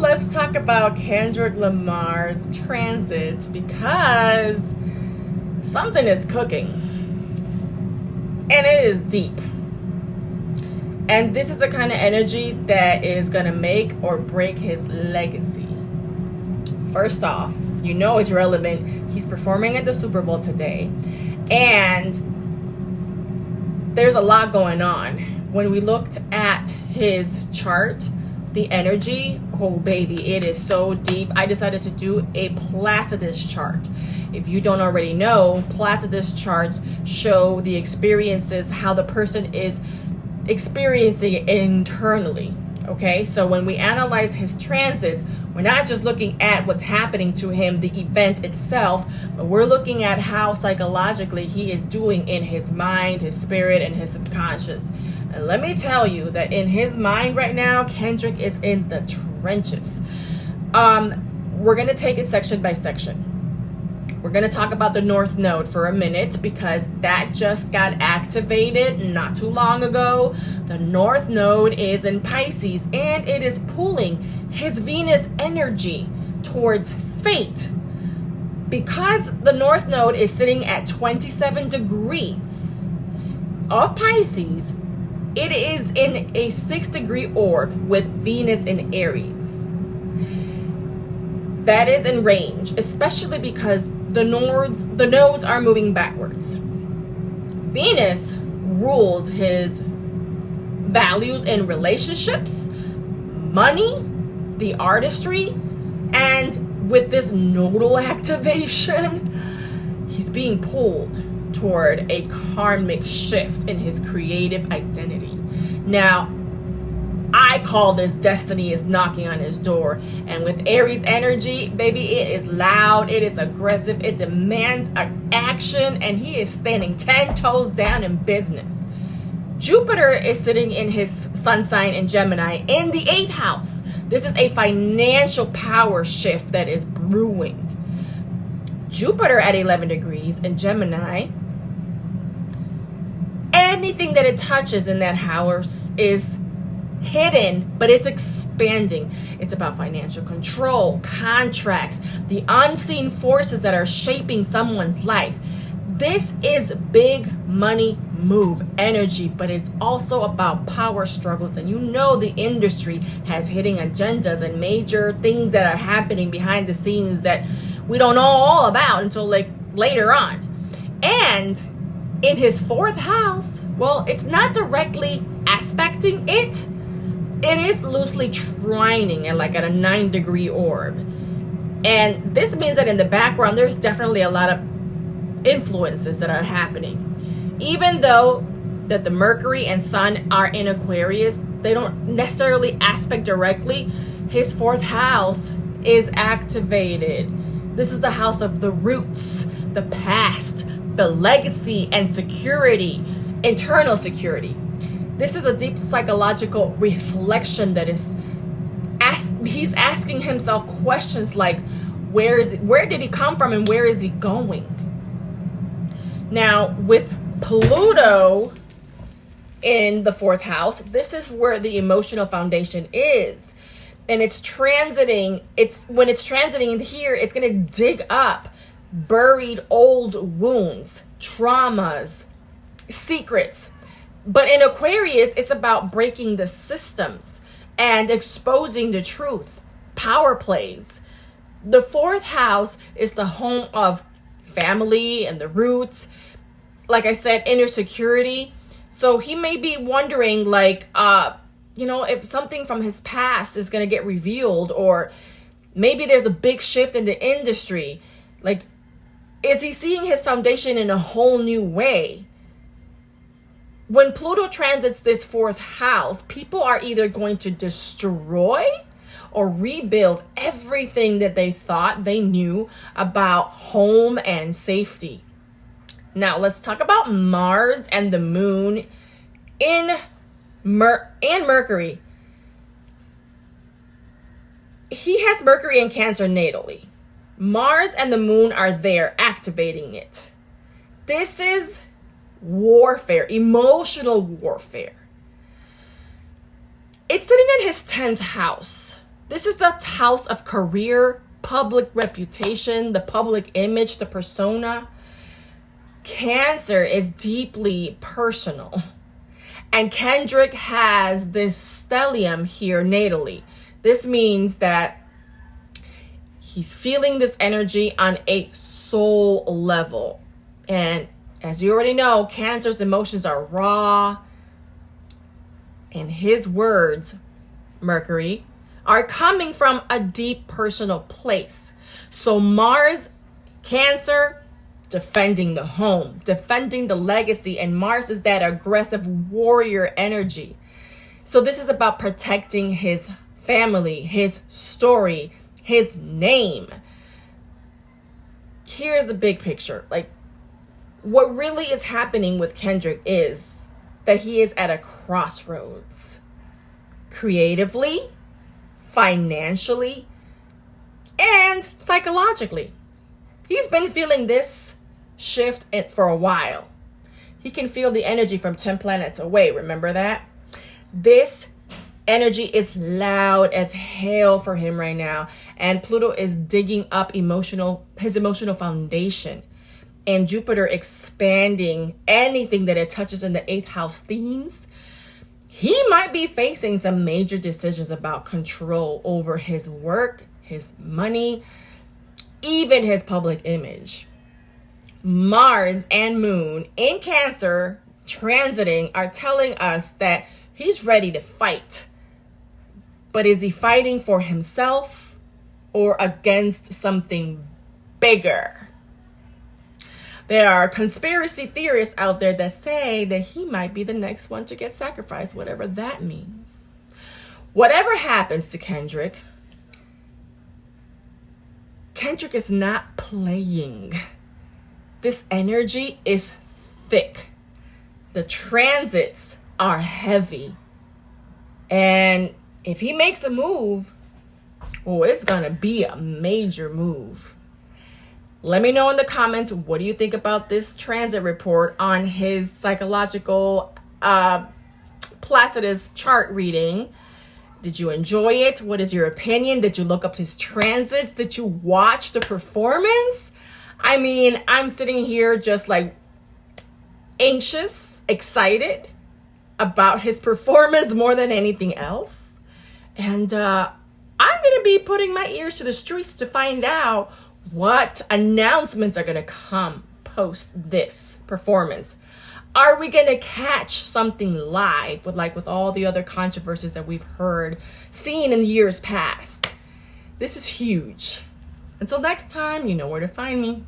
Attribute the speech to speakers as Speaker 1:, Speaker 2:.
Speaker 1: let's talk about Kendrick Lamar's transits because something is cooking. And it is deep. And this is the kind of energy that is going to make or break his legacy. First off, you know it's relevant. He's performing at the Super Bowl today. And there's a lot going on. When we looked at his chart, the energy, oh baby, it is so deep. I decided to do a Placidus chart. If you don't already know, Placidus charts show the experiences, how the person is experiencing it internally. Okay, so when we analyze his transits, we're not just looking at what's happening to him, the event itself, but we're looking at how psychologically he is doing in his mind, his spirit, and his subconscious. And let me tell you that in his mind right now, Kendrick is in the trenches. We're going to take it section by section. We're going to talk about the North Node for a minute because that just got activated not too long ago. The North Node is in Pisces and it is pulling his Venus energy towards fate. Because the North Node is sitting at 27 degrees of Pisces, it is in a 6-degree orb with Venus in Aries. That is in range, especially because the nodes are moving backwards. Venus rules his values in relationships, money, the artistry, and with this nodal activation, he's being pulled toward a karmic shift in his creative identity. Now, I call this destiny is knocking on his door. And with Aries energy, baby, it is loud, it is aggressive, it demands action, and he is standing 10 toes down in business. Jupiter is sitting in his sun sign in Gemini in the 8th house. This is a financial power shift that is brewing. Jupiter at 11 degrees in Gemini, anything that it touches in that house is hidden, but it's expanding. It's about financial control, contracts, the unseen forces that are shaping someone's life. This is big money move energy, but it's also about power struggles. And you know the industry has hidden agendas and major things that are happening behind the scenes that we don't know all about until like later on. And in his 4th house, well, it's not directly aspecting it. It is loosely trining and like at a 9-degree orb. And this means that in the background, there's definitely a lot of influences that are happening. Even though that the Mercury and Sun are in Aquarius, they don't necessarily aspect directly. His 4th house is activated. This is the house of the roots, the past, the legacy and security, internal security. This is a deep psychological reflection that is he's asking himself questions like, where did he come from and where is he going? Now, with Pluto in the 4th house, this is where the emotional foundation is. And when it's transiting here, it's going to dig up buried old wounds, traumas, secrets. But in Aquarius, it's about breaking the systems and exposing the truth, power plays. The 4th house is the home of family and the roots. Like I said, inner security. So he may be wondering like, if something from his past is going to get revealed, or maybe there's a big shift in the industry. Like, is he seeing his foundation in a whole new way? When Pluto transits this 4th house, people are either going to destroy or rebuild everything that they thought they knew about home and safety. Now, let's talk about Mars and the Moon and Mercury. He has Mercury in Cancer natally. Mars and the Moon are there activating it. This is warfare, emotional warfare. It's sitting in his 10th house. This is the house of career, public reputation, the public image, the persona. Cancer is deeply personal. And Kendrick has this stellium here natally. This means that he's feeling this energy on a soul level. And as you already know, Cancer's emotions are raw. And his words, Mercury, are coming from a deep personal place. So Mars, Cancer, defending the home, defending the legacy, and Mars is that aggressive warrior energy. So this is about protecting his family, his story, his name. Here's a big picture. Like, what really is happening with Kendrick is that he is at a crossroads. Creatively, financially, and psychologically. He's been feeling this shift for a while. He can feel the energy from 10 planets away. Remember that? This energy is loud as hell for him right now. And Pluto is digging up his emotional foundation. And Jupiter expanding anything that it touches in the 8th house themes. He might be facing some major decisions about control over his work, his money, even his public image. Mars and Moon in Cancer transiting are telling us that he's ready to fight. But is he fighting for himself or against something bigger? There are conspiracy theorists out there that say that he might be the next one to get sacrificed, whatever that means. Whatever happens to Kendrick, Kendrick is not playing. This energy is thick. The transits are heavy. And if he makes a move, it's going to be a major move. Let me know in the comments, what do you think about this transit report on his psychological Placidus chart reading? Did you enjoy it? What is your opinion? Did you look up his transits? Did you watch the performance? I mean, I'm sitting here just like anxious, excited about his performance more than anything else. And I'm going to be putting my ears to the streets to find out what announcements are going to come post this performance. Are we going to catch something live with all the other controversies that we've seen in years past? This is huge. Until next time, you know where to find me.